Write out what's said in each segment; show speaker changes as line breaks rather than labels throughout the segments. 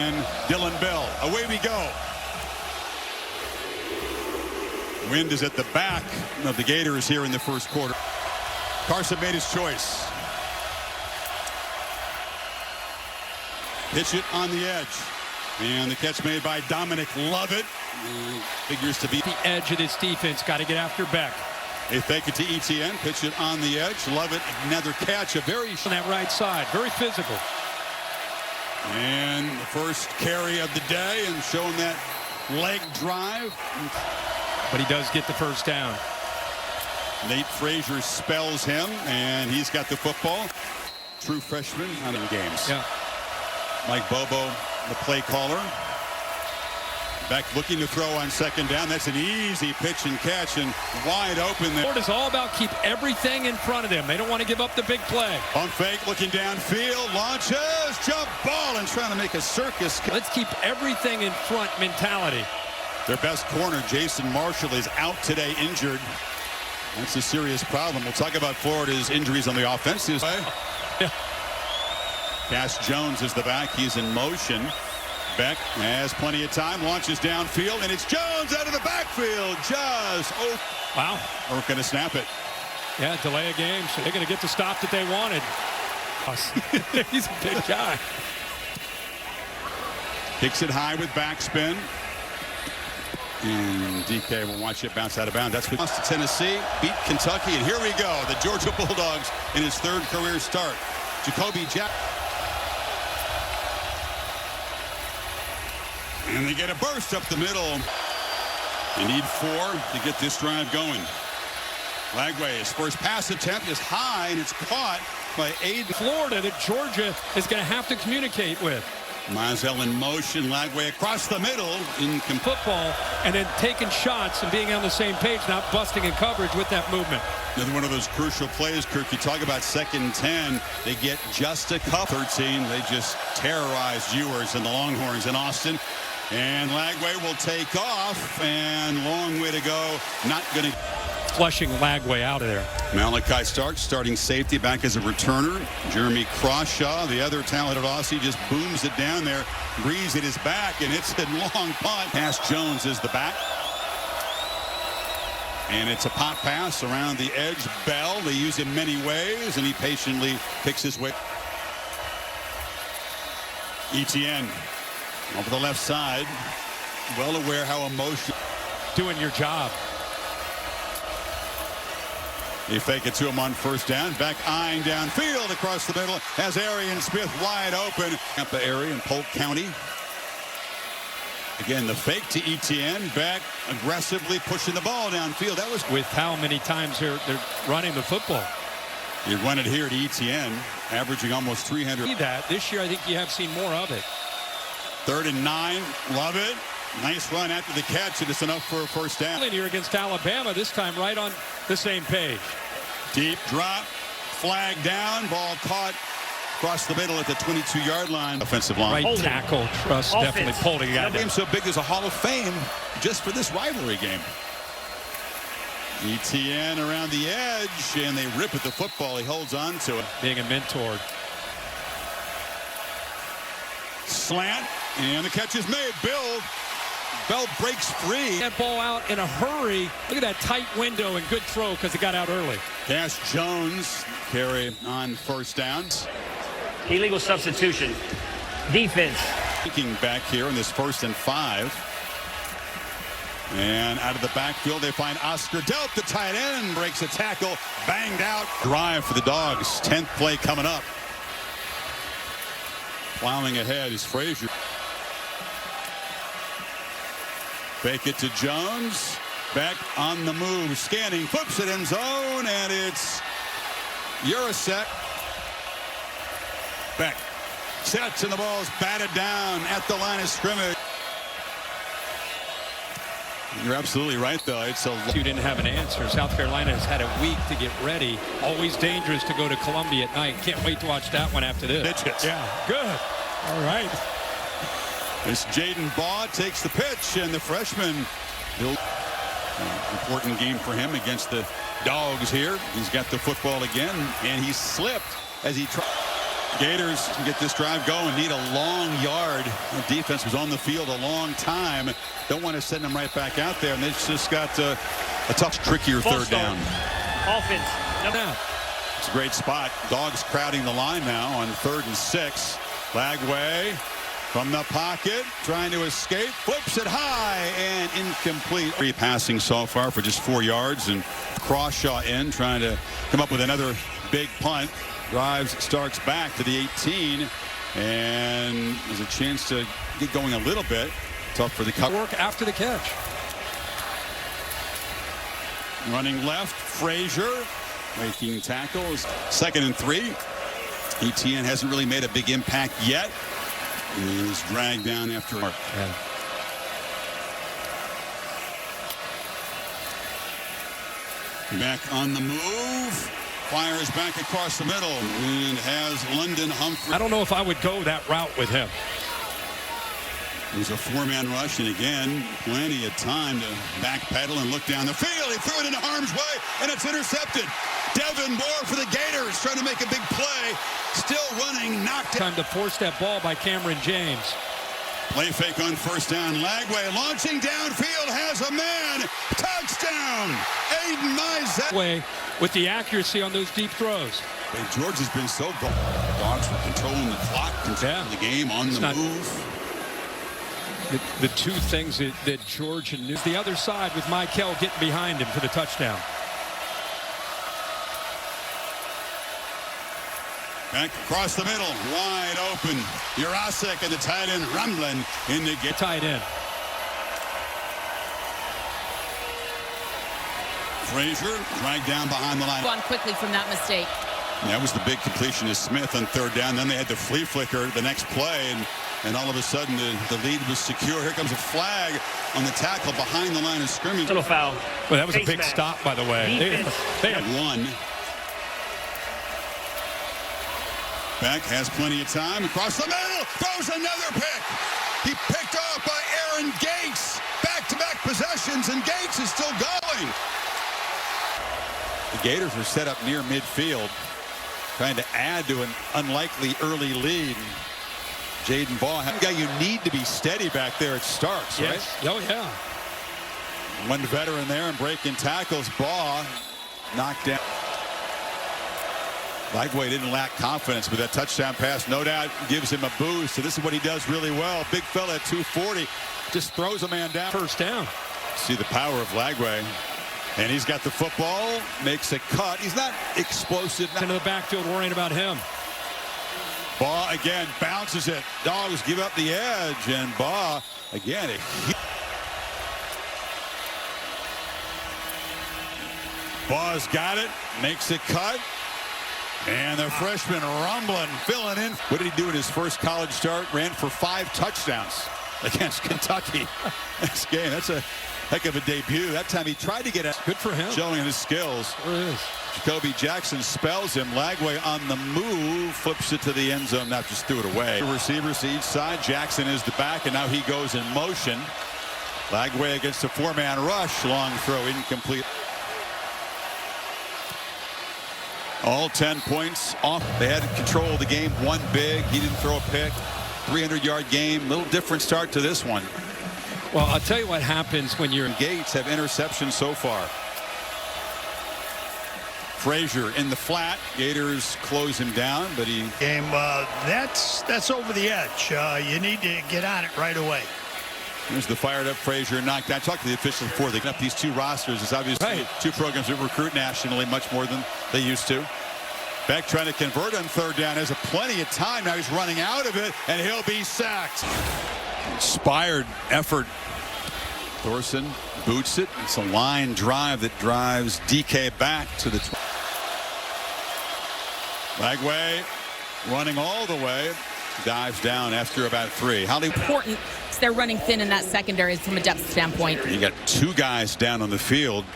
And Dylan Bell, away we go. Wind is at the back of the Gators here in the first quarter. Carson made his choice. Pitch it on the edge. And the catch made by Dominic Lovett. Figures to be
the edge of this defense. Got to get after Beck.
They fake it to ETN. Pitch it on the edge. Lovett, another catch. A very
on that right side. Very physical.
And the first carry of the day and showing that leg drive.
But he does get the first down.
Nate Frazier spells him, and he's got the football. True freshman out of the games.
Yeah. Mike
Bobo, the play caller. Beck looking to throw on second down. That's an easy pitch and catch and wide open there.
It's all about keep everything in front of them. They don't want to give up the big play.
On fake, looking downfield, launches, jump ball, and trying to make a circus.
Let's keep everything in front mentality.
Their best corner, Jason Marshall, is out today injured. That's a serious problem. We'll talk about Florida's injuries on the offensive side.
Yeah.
Cass Jones is the back. He's in motion. Beck has plenty of time, launches downfield, and it's Jones out of the backfield. Just,
wow.
We're going to snap it.
Yeah, delay a game, so they're going to get the stop that they wanted. He's a big guy.
Kicks it high with backspin. And DK will watch it bounce out of bounds. That's what lost to Tennessee, beat Kentucky, and here we go. The Georgia Bulldogs in his third career start. Jacoby Jack. And they get a burst up the middle. They need 4 to get this drive going. Lagway, his first pass attempt is high, and it's caught by Aiden.
Florida that Georgia is going to have to communicate with.
Mizell in motion, Lagway across the middle in
football, and then taking shots and being on the same page, not busting in coverage with that movement.
Another one of those crucial plays, Kirk. You talk about 2nd and 10. They get just a cup. 13. They just terrorized Ewers and the Longhorns in Austin. And Lagway will take off, and long way to go. Not going to.
Flushing Lagway out of there.
Malachi Starks, starting safety, back as a returner. Jeremy Crawshaw, the other talented Aussie, just booms it down there. Breeze at his back, and it's a long punt. Cass Jones is the back. And it's a pop pass around the edge. Bell, they use him many ways, and he patiently picks his way. ETN over the left side. Well aware how emotional.
Doing your job.
They fake it to him on first down. Beck eyeing downfield across the middle. Has Arian Smith wide open. Tampa area in Polk County. Again, the fake to ETN. Beck aggressively pushing the ball downfield. That was
with how many times they're running the football.
You run it here at ETN, averaging almost 300.
See that this year, I think you have seen more of it.
3rd and 9. Love it. Nice run after the catch, and it's enough for a first down.
Here against Alabama, this time right on the same page.
Deep drop, flag down, ball caught across the middle at the 22-yard line. Offensive line.
Right tackle, Truss definitely pulled it out.
That game so big as a Hall of Fame just for this rivalry game. ETN around the edge, and they rip at the football. He holds on to it.
Being a mentor.
Slant, and the catch is made. Bell breaks free.
That ball out in a hurry. Look at that tight window and good throw because it got out early.
Cass Jones carry on first downs.
Illegal substitution. Defense.
Kicking back here in this 1st and 5. And out of the backfield, they find Oscar Delp, the tight end, breaks a tackle, banged out. Drive for the Dogs. 10th play coming up. Plowing ahead is Frazier. Fake it to Jones. Beck on the move, scanning, flips it in zone, and it's Urasek. Beck sets, and the ball's batted down at the line of scrimmage. You're absolutely right, though. It's a
you didn't have an answer. South Carolina has had a week to get ready. Always dangerous to go to Columbia at night. Can't wait to watch that one after this.
Pitches.
Yeah, good. All right.
This Jaden Baugh takes the pitch, and the freshman. Important game for him against the Dogs here. He's got the football again, and he slipped as he tried. Gators can get this drive going. Need a long yard. The defense was on the field a long time. Don't want to send them right back out there. And they've just got a tough, trickier third down.
Offense.
Now,
It's a great spot. Dogs crowding the line now on 3rd and 6. Lagway from the pocket, trying to escape, flips it high and incomplete. Passing so far for just 4 yards, and Crawshaw in, trying to come up with another big punt. Drives Starks back to the 18, and there's a chance to get going a little bit. Tough for the cover.
work after the catch.
Running left, Frazier making tackles. 2nd and 3. ETN hasn't really made a big impact yet. He was dragged down after.
Yeah.
Back on the move. Fires back across the middle and has London Humphrey.
I don't know if I would go that route with him.
There's a 4-man rush, and again, plenty of time to backpedal and look down the field. He threw it into harm's way, and it's intercepted. Devin Moore for the Gators, trying to make a big play. Still running, knocked
Time to force that ball by Cameron James.
Play fake on 1st down. Lagway launching downfield, has a man. Touchdown! Aiden Mizek.
Way with the accuracy on those deep throws.
Hey, George has been so good. Dogs were controlling the clock, controlling the game on the move.
The two things that Georgia knew. The other side with Michael getting behind him for the touchdown.
Back across the middle, wide open. Jurasek and the tight end rumbling in the get.
Tight end.
Frazier dragged down behind the line.
On quickly from that mistake.
And that was the big completion to Smith on 3rd down. Then they had the flea flicker the next play, and all of a sudden the lead was secure. Here comes a flag on the tackle behind the line of scrimmage.
Little foul.
Well, that was a
Face
big
mask.
stop, by the way. They had
one. Beck has plenty of time. Across the middle. Throws another pick. He picked off by Aaron Gates. Back-to-back possessions, and Gates is still going. The Gators are set up near midfield, trying to add to an unlikely early lead. Jaden Baugh, a guy you need to be steady back there at Starks, right?
Yes. Oh, yeah.
One veteran there and breaking tackles. Baugh knocked down. Lagway didn't lack confidence with that touchdown pass. No doubt gives him a boost. So this is what he does really well. Big fella at 240. Just throws a man down.
1st down.
See the power of Lagway. And he's got the football. Makes a cut. He's not explosive.
Into the backfield worrying about him.
Baugh again bounces it. Dogs give up the edge. And Baugh again. Baugh's got it. Makes a cut. And the freshman rumbling, filling in. What did he do in his first college start? Ran for 5 touchdowns against Kentucky. This game, that's a heck of a debut. That time he tried to get it.
Good for him.
Showing his skills.
There it is.
Jacoby Jackson spells him. Lagway on the move, flips it to the end zone. Now just threw it away. Receivers to each side. Jackson is the back, and now he goes in motion. Lagway against a 4-man rush. Long throw, incomplete. All 10 points off. They had control of the game. One big. He didn't throw a pick. 300-yard game. Little different start to this one.
Well, I'll tell you what happens when you're.
Gates have interceptions so far. Frazier in the flat. Gators close him down, but he.
Game. That's over the edge. You need to get on it right away.
There's the fired up Frazier knocked down. I talked to the officials before. They got these two rosters. It's obviously
right.
Two programs that recruit nationally much more than they used to. Beck trying to convert on 3rd down. Has plenty of time. Now he's running out of it, and he'll be sacked. Inspired effort. Thorson boots it. It's a line drive that drives DK back to the. Lagway running all the way. Dives down after about 3. How
Important. They're running thin in that secondary from a depth standpoint.
You got 2 guys down on the field.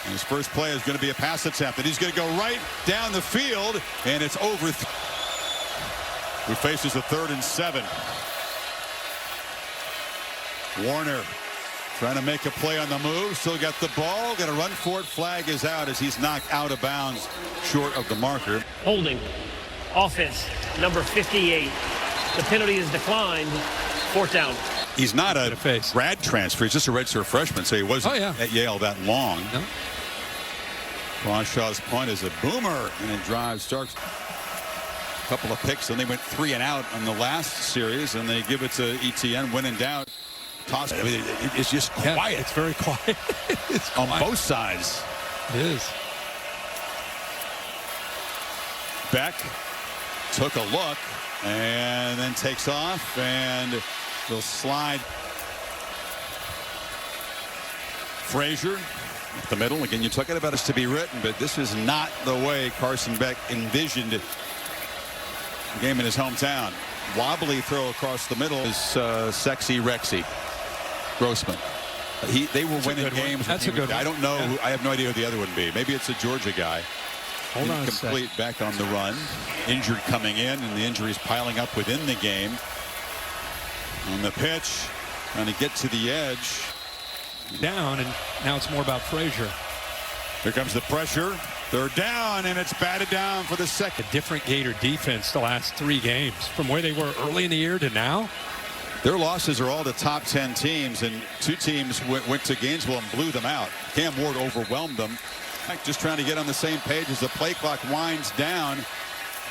And his first play is going to be a pass attempt, and he's going to go right down the field, and it's over. Who faces a 3rd and 7. Warner Trying to make a play on the move. Still got the ball. Got to run for it. Flag is out as he's knocked out of bounds short of the marker.
Holding. Offense, number 58. The penalty is declined. 4th down.
He's not a grad transfer. He's just a redshirt freshman, so he wasn't at Yale that long.
No.
Crawshaw's punt is a boomer, and it drives Starks. A couple of picks, and they went 3 and out on the last series, and they give it to ETN. When in doubt, toss. I mean, it's just quiet.
Yeah, it's very quiet. It's
on
quiet.
both sides.
It is.
Beck took a look and then takes off, and he'll slide. Frazier up the middle. Again, you talk about us to be written, but this is not the way Carson Beck envisioned the game in his hometown. Wobbly throw across the middle is sexy Rexy Grossman. They were winning games.
That's a good one.
I don't know. I have no idea who the other would be. Maybe it's a Georgia guy.
Hold on a
Incomplete. Back on the run. Injured coming in, and the injuries piling up within the game. On the pitch, trying to get to the edge.
Down, and now it's more about Frazier.
Here comes the pressure. 3rd down, and it's batted down for the second.
A different Gator defense the last 3 games from where they were early in the year to now.
Their losses are all the top 10 teams, and 2 teams went to Gainesville and blew them out. Cam Ward overwhelmed them. Just trying to get on the same page as the play clock winds down.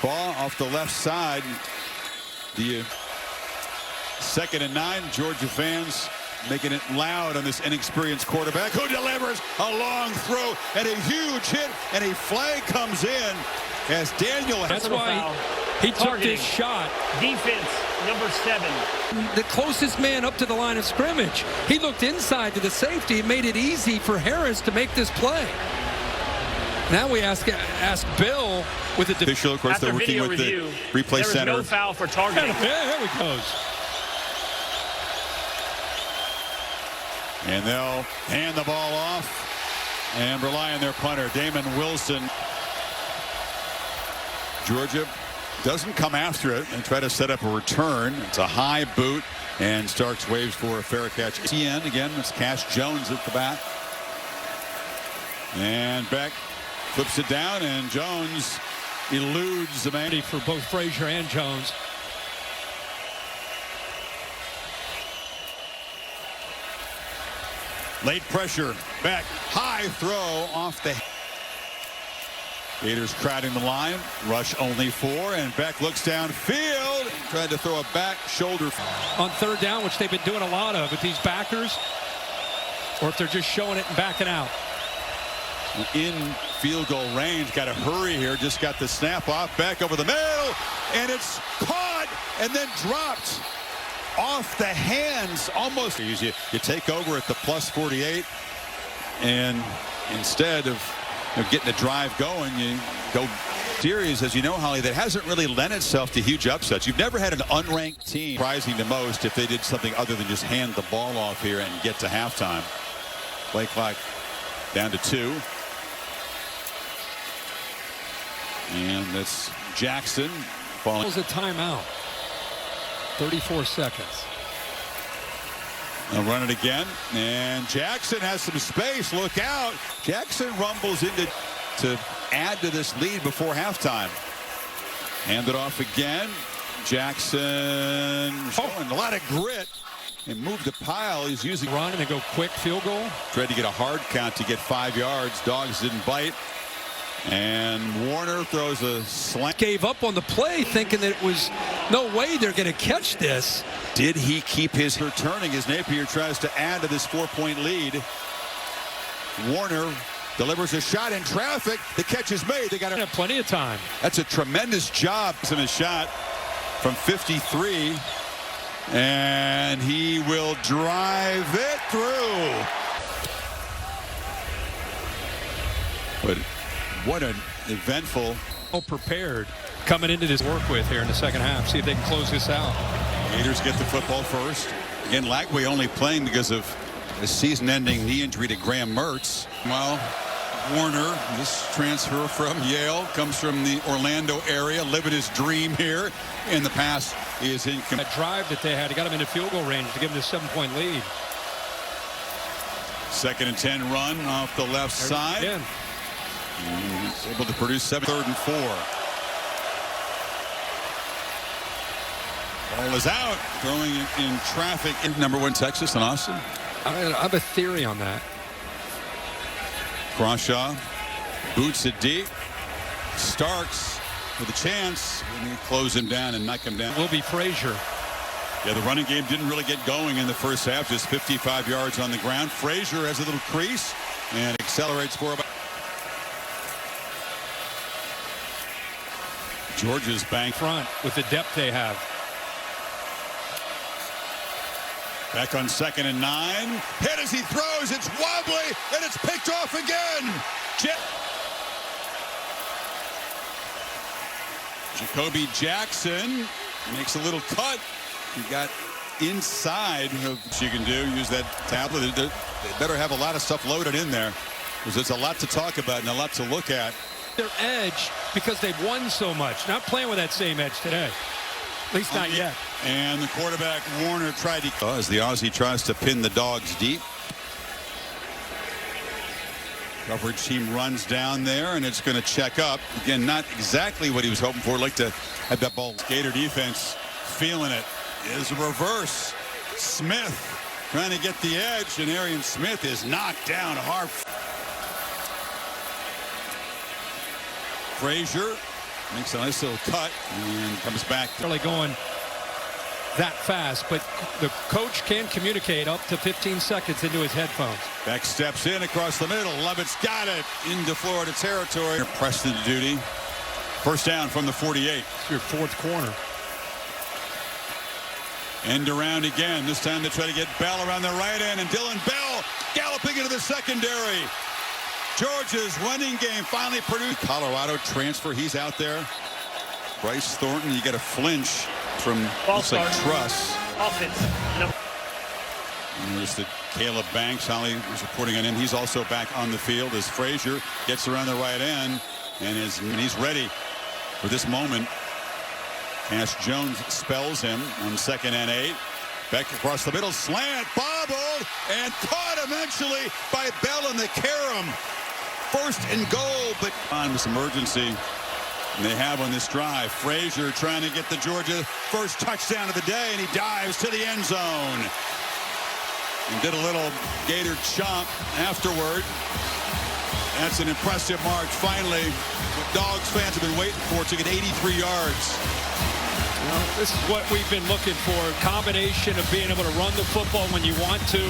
Ball off the left side. The 2nd and 9. Georgia fans making it loud on this inexperienced quarterback who delivers a long throw and a huge hit, and a flag comes in as Daniel.
That's why he took this shot.
Defense, number 7.
The closest man up to the line of scrimmage. He looked inside to the safety. It made it easy for Harris to make this play. Now we ask Bill with the
official. Of course,
after
they're working
video
with
review,
the replay center.
There was no foul for targeting.
Yeah, here he goes.
And they'll hand the ball off and rely on their punter, Damon Wilson. Georgia doesn't come after it and try to set up a return. It's a high boot, and Starks waves for a fair catch. ETN again, it's Cash Jones at the bat. And Beck flips it down, and Jones eludes the man.
For both Frazier and Jones.
Late pressure. Beck, high throw off the. Gators crowding the line. Rush only 4, and Beck looks downfield. Tried to throw a back shoulder.
On 3rd down, which they've been doing a lot of with these backers, or if they're just showing it and backing out.
In field goal range. Got to hurry here. Just got the snap off. Beck over the middle, and it's caught and then dropped off the hands. Almost. You take over at the plus 48, and instead of getting the drive going, you go series, as you know, Holly, that hasn't really lent itself to huge upsets. You've never had an unranked team surprising the most if they did something other than just hand the ball off here and get to halftime. Play clock down to 2. And that's Jackson falling.
It was a timeout. 34 seconds.
They'll run it again, and Jackson has some space. Look out. Jackson rumbles into to add to this lead before halftime. Hand it off again. Jackson showing a lot of grit and move the pile. He's using
run and then go quick field goal.
Tried to get a hard count to get 5 yards. Dawgs didn't bite. And Warner throws a slant.
Gave up on the play thinking that it was no way they're going to catch this.
Did he keep his returning as Napier tries to add to this 4-point lead? Warner delivers a shot in traffic. The catch is made. They got
have plenty of time.
That's a tremendous job. In a shot from 53. And he will drive it through. But what an eventful.
Well prepared coming into this work with here in the second half. See if they can close this out.
Gators get the football first. Again, Lagway only playing because of a season-ending knee injury to Graham Mertz. Well, Warner, this transfer from Yale, comes from the Orlando area, living his dream here. In the pass is in.
That drive that they had, got him into field goal range to give them this 7-point lead.
2nd and 10 run off the left side.
Again.
He's able to produce 3rd and 4. Ball is out, throwing it in traffic. Number 1 Texas and Austin.
I have a theory on that.
Crawshaw boots it deep. Starks with a chance. And he close him down and knock him down.
Will be Frazier.
Yeah, the running game didn't really get going in the first half. Just 55 yards on the ground. Frazier has a little crease and accelerates forward. Georgia's bank
Front with the depth they have.
Back on 2nd and 9. Hit as he throws. It's wobbly and it's picked off again. Jacoby Jackson makes a little cut. He got inside of what you can do. Use that tablet. They better have a lot of stuff loaded in there because there's a lot to talk about and a lot to look at.
Their edge because they've won so much. Not playing with that same edge today. At least not yet.
And the quarterback Warner tried to as the Aussie tries to pin the Dogs deep. Coverage team runs down there and it's going to check up. Again, not exactly what he was hoping for. Like to have that ball. Gator defense feeling it. Is a reverse. Smith trying to get the edge, and Arian Smith is knocked down hard. Frazier makes a nice little cut and comes back.
Really going that fast, but the coach can communicate up to 15 seconds into his headphones.
Back steps in across the middle. Lovett's got it into Florida territory. Pressed into duty. First down from the 48.
It's your 4th corner.
End around again. This time they try to get Bell around the right end, and Dylan Bell galloping into the secondary. Georgia's running game finally produced. Colorado transfer. He's out there. Bryce Thornton. You get a flinch from looks like Truss.
Offense. No.
And there's the Caleb Banks. Holly was reporting on him. He's also back on the field as Frazier gets around the right end and he's ready for this moment. Cash Jones spells him on 2nd and 8. Back across the middle, slant, bobbled, and caught eventually by Bell in the carom. 1st and goal, but on this emergency they have on this drive. Frazier trying to get the Georgia first touchdown of the day, and he dives to the end zone. And did a little Gator chomp afterward. That's an impressive march. Finally, what Dogs fans have been waiting for to get 83 yards.
Well, this is what we've been looking for. Combination of being able to run the football when you want to.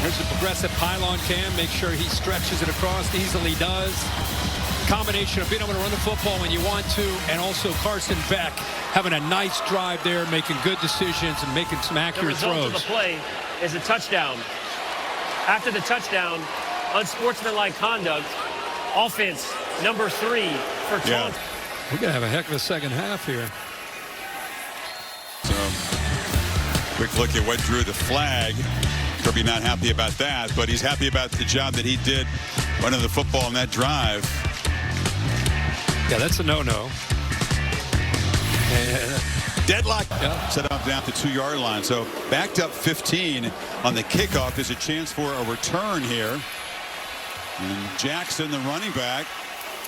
Here's the progressive pylon cam. Make sure he stretches it across. Easily does. Combination of being able to run the football when you want to, and also Carson Beck having a nice drive there, making good decisions and making some accurate throws.
The result of the play is a touchdown. After the touchdown, unsportsmanlike conduct. Offense number 3 for Toronto.
Yeah.
We're going to have a heck of a second half here.
So, quick look at what drew the flag. Kirby not happy about that, but he's happy about the job that he did running the football in that drive.
Yeah, that's a no-no.
Deadlock.
Yeah.
Set up down at the 2-yard line. So backed up 15 on the kickoff. There's a chance for a return here. And Jackson, the running back,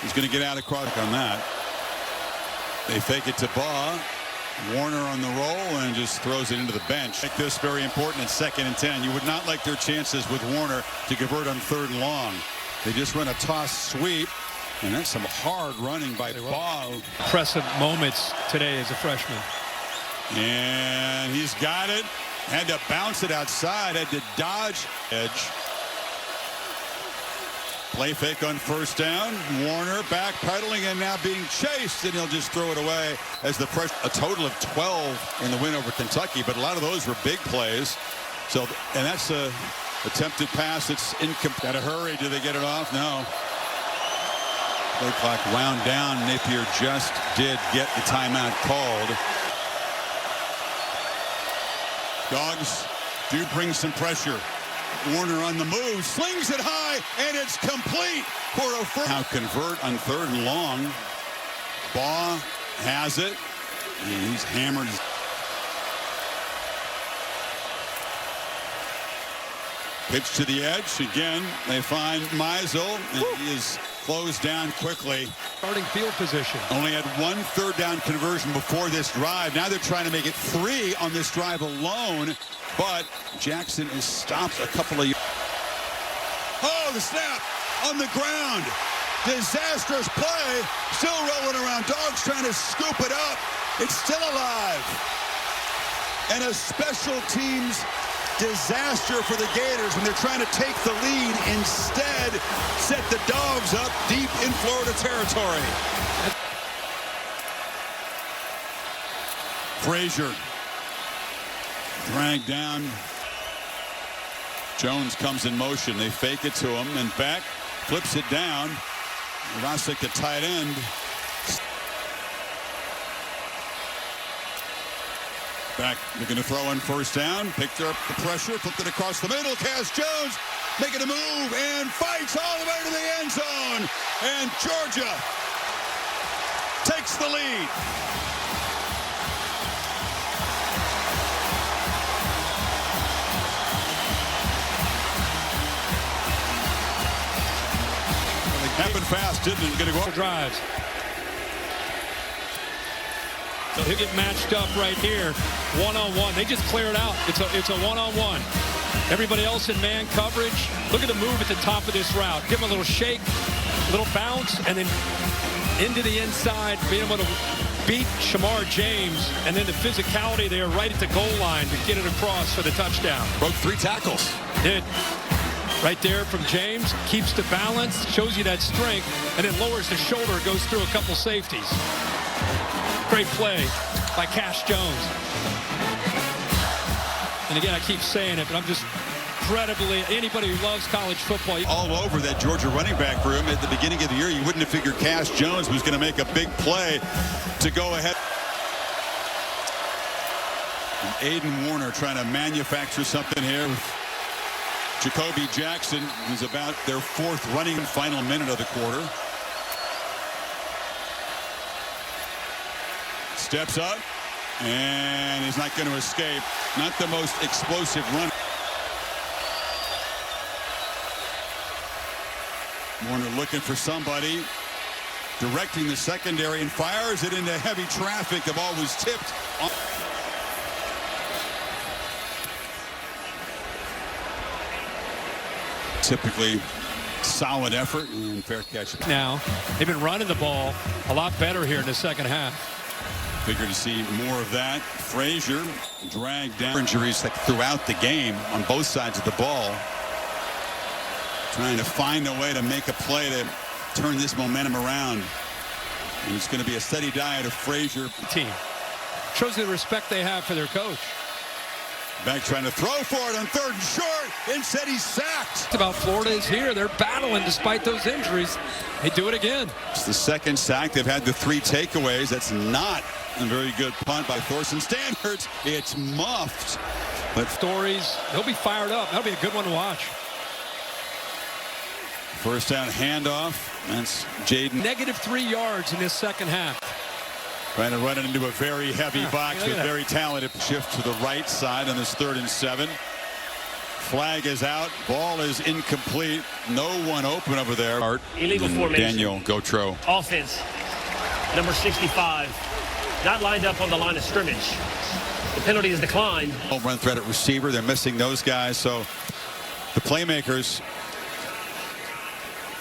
is going to get out across on that. They fake it to Baugh. Warner on the roll and just throws it into the bench. Make this very important at 2nd and 10. You would not like their chances with Warner to convert on 3rd and long. They just run a toss sweep, and that's some hard running by Baugh.
Impressive moments today as a freshman.
And he's got it. Had to bounce it outside. Had to dodge edge. Play fake on 1st down. Warner backpedaling and now being chased, and he'll just throw it away as the pressure. A total of 12 in the win over Kentucky, but a lot of those were big plays. So, and that's a attempted pass. It's incomplete. Got to hurry. Do they get it off? No. Play clock wound down. Napier just did get the timeout called. Dogs do bring some pressure. Warner on the move, slings it high, and it's complete for a first. Now convert on 3rd and long. Baugh has it, and he's hammered. Pitch to the edge. Again, they find Meisel. He is closed down quickly.
Starting field position.
Only had 1 third-down conversion before this drive. Now they're trying to make it 3 on this drive alone. But Jackson is stopped a couple of... Oh, the snap on the ground. Disastrous play. Still rolling around. Dawgs trying to scoop it up. It's still alive. And a special teams disaster for the Gators when they're trying to take the lead. Instead, set the Dogs up deep in Florida territory. Frazier dragged down. Jones comes in motion. They fake it to him and back, flips it down. Rosick, the tight end. Back, looking to throw in first down. Picked up the pressure, flipped it across the middle. Cass Jones making a move and fights all the way to the end zone. And Georgia takes the lead. Happened fast, didn't it? Going to go up.
Drives. So he'll get matched up right here, one-on-one. They just clear it out. It's a one-on-one. Everybody else in man coverage. Look at the move at the top of this route. Give him a little shake, a little bounce, and then into the inside, being able to beat Shamar James, and then the physicality there right at the goal line to get it across for the touchdown.
Broke 3 tackles.
Did. Right there from James, keeps the balance, shows you that strength, and then lowers the shoulder, goes through a couple safeties. Great play by Cass Jones. And again, I keep saying it, but I'm just incredibly, anybody who loves college football.
All over that Georgia running back room at the beginning of the year, you wouldn't have figured Cass Jones was going to make a big play to go ahead. And Aiden Warner trying to manufacture something here. Jacoby Jackson is about their 4th running final minute of the quarter. Steps up, and he's not going to escape. Not the most explosive run. Warner looking for somebody, directing the secondary, and fires it into heavy traffic. The ball was tipped. Typically solid effort and fair catch.
Now, they've been running the ball a lot better here in the second half.
Figure to see more of that. Frazier dragged down. Injuries throughout the game on both sides of the ball. Trying to find a way to make a play to turn this momentum around. And it's going to be a steady diet of Frazier.
Team shows the respect they have for their coach.
Back trying to throw for it on 3rd and short. Instead, he's sacked.
It's about Florida is here. They're battling despite those injuries. They do it again.
It's the 2nd sack. They've had the 3 takeaways. That's not a very good punt by Thorson Standards. It's muffed. But
Stories, they'll be fired up. That'll be a good one to watch.
First down handoff. That's Jaden.
-3 yards in this second half.
Trying to run it into a very heavy box with very talented shift to the right side on this 3rd and 7. Flag is out. Ball is incomplete. No one open over there.
Illegal formation.
Daniel Gautreaux.
Offense, number 65. Not lined up on the line of scrimmage. The penalty is declined.
Home run threat at receiver. They're missing those guys. So the playmakers,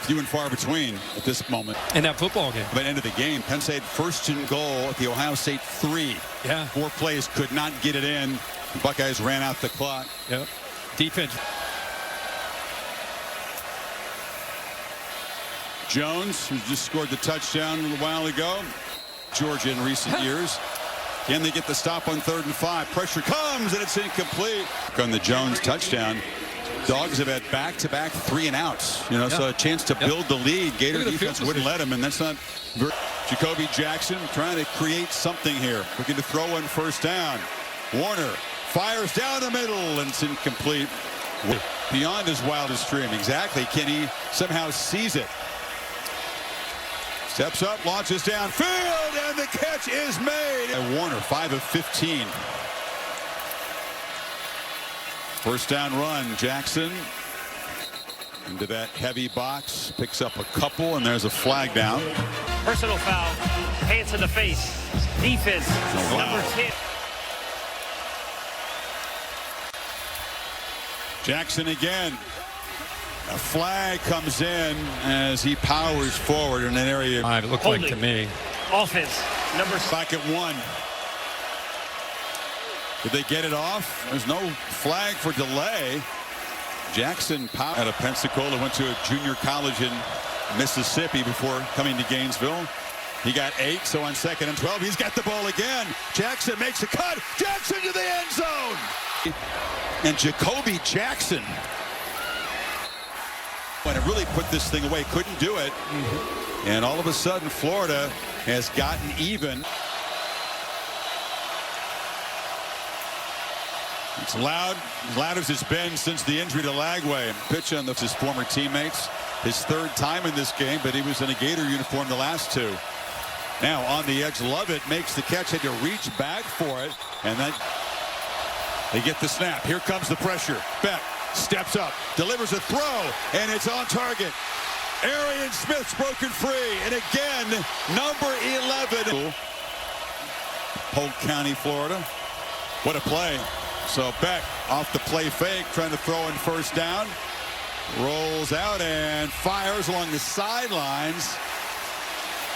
few and far between at this moment.
In that football game.
By the end of the game, Penn State 1st and goal at the Ohio State 3.
Yeah.
4 plays, could not get it in. The Buckeyes ran out the clock.
Yep. Defense.
Jones, who just scored the touchdown a little while ago. Georgia in recent years. Can they get the stop on 3rd and 5? Pressure comes, and it's incomplete. On the Jones touchdown. Dogs have had back-to-back 3 and outs. You know, so a chance to build the lead. Gator defense wouldn't let him, and that's not very. Jacoby Jackson trying to create something here. Looking to throw in first down. Warner fires down the middle, and it's incomplete. Beyond his wildest dream. Exactly. Kenny somehow sees it. Steps up, launches downfield, and the catch is made. And Warner, 5 of 15. First down run. Jackson into that heavy box, picks up a couple, and there's a flag down.
Personal foul. Hands to the face. Defense. Number 10.
Jackson again. A flag comes in as he powers forward in an area.
It looked like to me.
Offense. Number 6.
Back at 1. Did they get it off? There's no flag for delay. Jackson out of Pensacola, went to a junior college in Mississippi before coming to Gainesville. He got 8, so on 2nd and 12, he's got the ball again. Jackson makes a cut. Jackson to the end zone. And Jacoby Jackson, when it really put this thing away, couldn't do it. And all of a sudden, Florida has gotten even. It's loud as it's been since the injury to Lagway. Pitch on his former teammates. His 3rd time in this game, but he was in a Gator uniform the last 2. Now on the edge, Lovett makes the catch, had to reach back for it, and then they get the snap. Here comes the pressure. Beck steps up, delivers a throw, and it's on target. Arian Smith's broken free, and again, number 11. Polk County, Florida. What a play. So Beck off the play fake, trying to throw in first down. Rolls out and fires along the sidelines.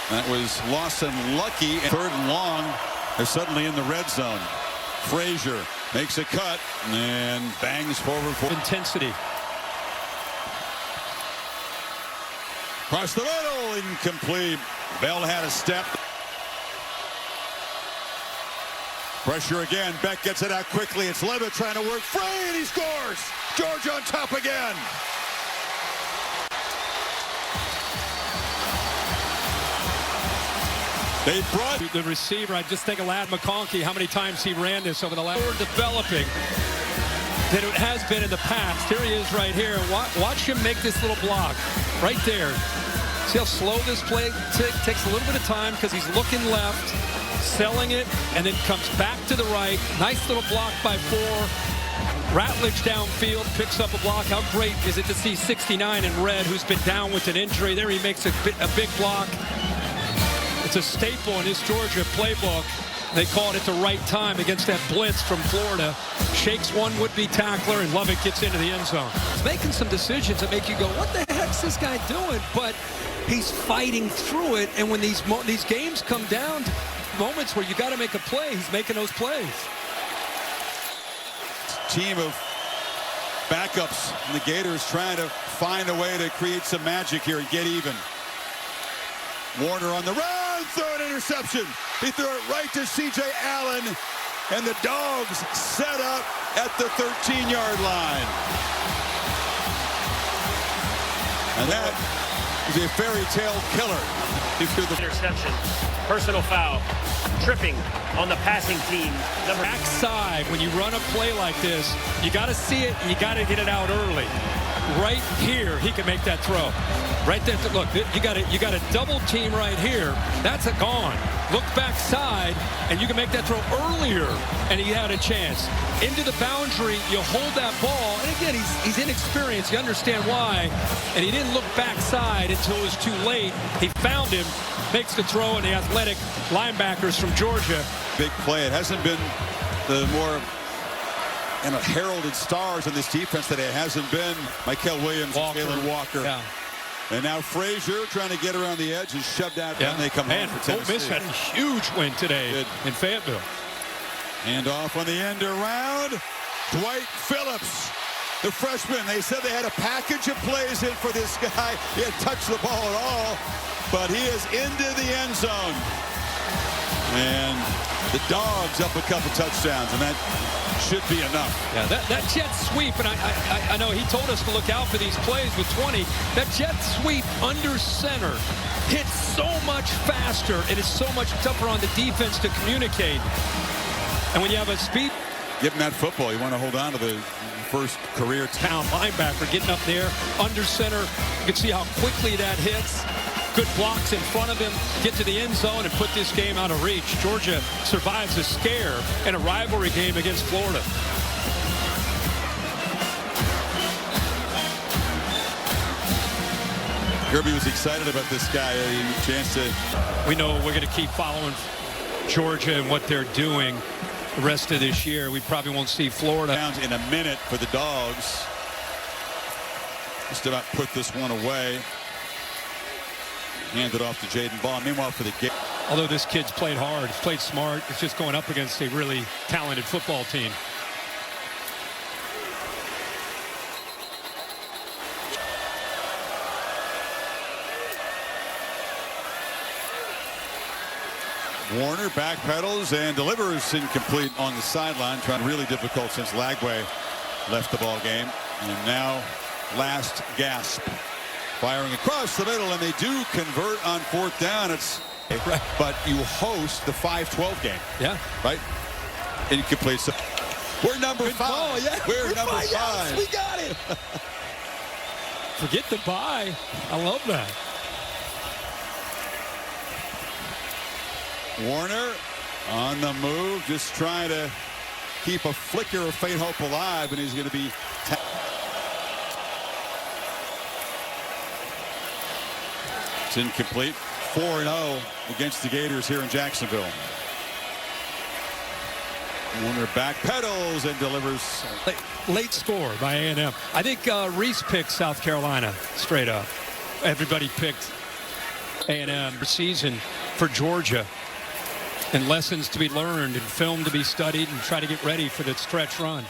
That was Lawson lucky. 3rd and long. They're suddenly in the red zone. Frazier makes a cut and bangs forward for
Intensity.
Across the middle, incomplete. Bell had a step. Pressure again. Beck gets it out quickly. It's Levitt trying to work free, and he scores. Georgia on top again. They brought
The receiver, I just think of Ladd McConkey, how many times he ran this over the last. More developing than it has been in the past. Here he is right here. Watch him make this little block right there. See how slow this play takes a little bit of time because he's looking left, selling it, and then comes back to the right. Nice little block by 4. Ratledge downfield, picks up a block. How great is it to see 69 in red, who's been down with an injury. There he makes a big block. It's a staple in his Georgia playbook. They call it at the right time against that blitz from Florida. Shakes one would-be tackler, and Lovett gets into the end zone. He's making some decisions that make you go, what the heck's this guy doing? But he's fighting through it, and when these games come down to moments where you got to make a play, he's making those plays.
Team of backups, and the Gators trying to find a way to create some magic here and get even. Warner on the run, throw an interception. He threw it right to C.J. Allen, and the Dogs set up at the 13-yard line. And that is a fairy tale killer. He threw the
Interception. Personal foul. Tripping on the passing team.
Backside, when you run a play like this, you got to see it, and you got to get it out early. Right here, he can make that throw. Right there, look, you got a double team right here. That's a gone. Look backside, and you can make that throw earlier, and he had a chance. Into the boundary, you hold that ball, and again, he's inexperienced. You understand why, and he didn't look backside until it was too late. He found him, makes the throw, and the athletic linebackers from Georgia.
big play. It hasn't been the more heralded stars in this defense that it hasn't been Michael Williams,
Walker.
Taylor Walker.
Yeah.
And now Frazier trying to get around the edge is shoved out.
Yeah.
And they come home
And
for Tennessee.
Ole Miss had a huge win today in Fayetteville.
And off on the end around, Dwight Phillips, the freshman. They said they had a package of plays in for this guy. He hadn't touched the ball at all, but he is into the end zone. And the Dogs up a couple touchdowns, and that should be enough.
Yeah, that jet sweep, and I know he told us to look out for these plays with 20. That jet sweep under center hits so much faster, and it's so much tougher on the defense to communicate. And when you have a speed...
Give him that football. You want to hold on to the first career
town linebacker getting up there under center. You can see how quickly that hits. Good blocks in front of him, get to the end zone and put this game out of reach. Georgia survives a scare in a rivalry game against Florida.
Kirby was excited about this guy. A chance to.
We know we're going to keep following Georgia and what they're doing the rest of this year. We probably won't see Florida.
Downs in a minute for the Dogs. Just about put this one away. Hand it off to Jaden Ball. Meanwhile, for the game.
Although this kid's played hard, he's played smart, it's just going up against a really talented football team.
Warner backpedals and delivers incomplete on the sideline. Trying really difficult since Lagway left the ball game. And now last gasp. Firing across the middle, and they do convert on 4th down. It's
right.
But you host the 5-12 game.
Yeah.
Right? Incomplete. So we're number
Good
5.
ball, yeah.
We're number 5.
Yes,
we got it.
Forget the bye. I love that.
Warner on the move, just trying to keep a flicker of faint hope alive, and he's going to be. It's incomplete. 4-0 against the Gators here in Jacksonville. Warner backpedals and delivers.
Late score by A&M. I think Reese picked South Carolina straight up. Everybody picked A&M season for Georgia. And lessons to be learned and film to be studied and try to get ready for the stretch run.